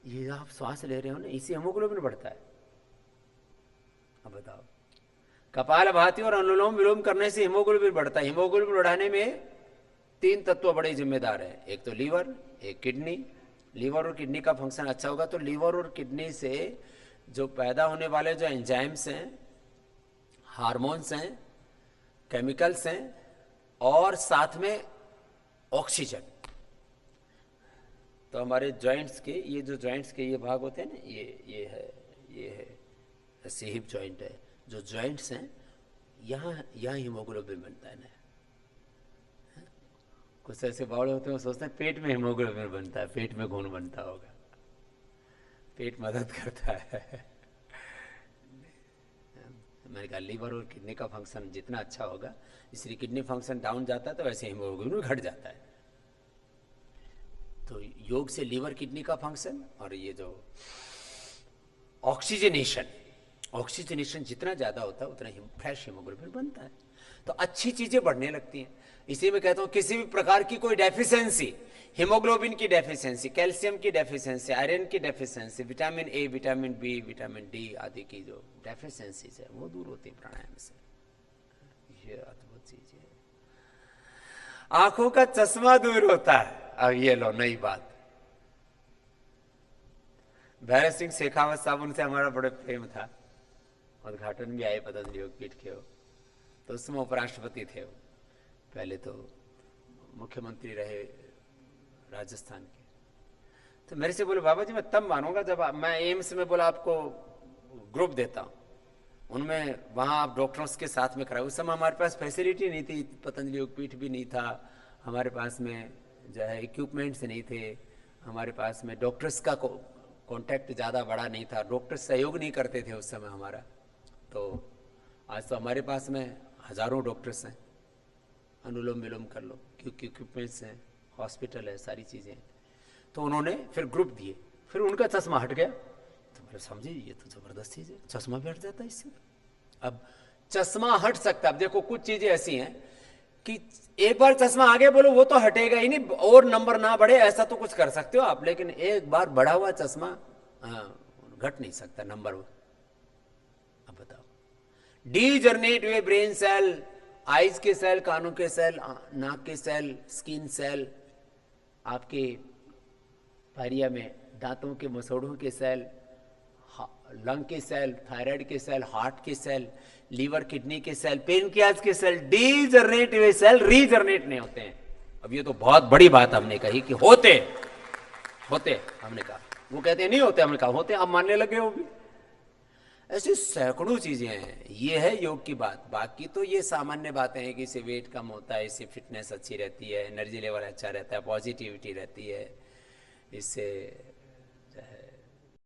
ये आप श्वास ले रहे हो ना, इसी हीमोग्लोबिन बढ़ता है। अब बताओ, कपालभाति और अनुलोम विलोम करने से हीमोग्लोबिन बढ़ता है। हीमोग्लोबिन बढ़ाने में 3 तत्व बड़े जिम्मेदार हैं, एक तो लीवर, एक किडनी। लीवर और किडनी का फंक्शन अच्छा होगा तो लीवर और किडनी से जो पैदा होने वाले जो एंजाइम्स हैं, हार्मोन्स हैं, केमिकल्स हैं, और साथ में ऑक्सीजन। तो हमारे जॉइंट्स के, ये जो जॉइंट्स के ये भाग होते हैं ना, ये है ऐसे हिप जॉइंट है, जो जॉइंट्स हैं यहाँ यहाँ हीमोग्लोबिन बनता है ना। कुछ ऐसे बावड़े होते हैं, वो सोचते हैं पेट में हीमोग्लोबिन बनता है, पेट में खून बनता होगा। पेट मदद करता है। मैंने कहा लीवर और किडनी का फंक्शन जितना अच्छा होगा, इसलिए किडनी फंक्शन डाउन जाता है तो वैसे हीमोग्लोबिन घट जाता है। तो योग से लीवर किडनी का फंक्शन और ये जो ऑक्सीजनेशन जितना ज्यादा होता है उतना फ्रेश हीमोग्लोबिन बनता है, तो अच्छी चीजें बढ़ने लगती हैं। इसी में कहता हूं किसी भी प्रकार की कोई डेफिशिएंसी, हीमोग्लोबिन की डेफिशिएंसी, कैल्शियम की डेफिशिएंसी, आयरन की deficiency, vitamin A, vitamin B, vitamin D आदि की जो डेफिशिएंसीज है वो दूर होती है प्राणायाम से। ये अद्भुत चीज है। आंखों का चश्मा दूर होता है। अब ये लो नई बात। भैरव सिंह शेखावत साहब, उनसे हमारा बड़ा प्रेम था, उद्घाटन भी आए पतंजलि योगपीठ के हो, तो उसमें उपराष्ट्रपति थे वो, पहले तो मुख्यमंत्री रहे राजस्थान के। तो मेरे से बोले बाबा जी मैं तब मानूंगा जब मैं एम्स में बोला आपको ग्रुप देता हूँ, उनमें वहाँ आप डॉक्टरों के साथ में कराओ। उस समय हमारे पास फैसिलिटी नहीं थी, पतंजलि योगपीठ भी नहीं था, हमारे पास में जो है इक्विपमेंट्स नहीं थे, हमारे पास में डॉक्टर्स का कॉन्टैक्ट ज़्यादा बड़ा नहीं था, डॉक्टर सहयोग नहीं करते थे उस समय हमारा। तो आज तो हमारे पास में हज़ारों डॉक्टर्स हैं, अनुलोम विलोम कर लो क्योंकि इक्विपमेंट्स हैं, हॉस्पिटल है, सारी चीज़ें हैं। तो उन्होंने फिर ग्रुप दिए, फिर उनका चश्मा हट गया। तो मैंने समझे ये तो ज़बरदस्त चीज़ है, चश्मा भी हट जाता है इससे। अब चश्मा हट सकता है। अब देखो कुछ चीज़ें ऐसी हैं कि एक बार चश्मा आगे बोलो वो तो हटेगा ही नहीं, और नंबर ना बढ़े ऐसा तो कुछ कर सकते हो आप, लेकिन एक बार बढ़ा हुआ चश्मा घट नहीं सकता नंबर। अब बताओ, डीजनरेट हुए ब्रेन सेल, आईज के सेल, कानों के सेल, नाक के सेल, स्किन सेल, आपके पारिया में दांतों के मसोड़ों के सेल, लंग के सेल, थायराइड के सेल, हार्ट के सेल, लीवर किडनी के सेल, पेनक्रियाज के सेल, डीजनरेट हुए सेल रीजनरेट नहीं होते हैं। अब ये तो बहुत बड़ी बात हमने कही कि होते हमने कहा, वो कहते हैं नहीं होते, हमने कहा होते, आप मानने लगे हो भी। ऐसी सैकड़ों चीजें हैं। ये है योग की बात। बाकी तो ये सामान्य बातें हैं कि इससे वेट कम होता है, इससे फिटनेस अच्छी रहती है, एनर्जी लेवल अच्छा रहता है, पॉजिटिविटी रहती है, इससे जो है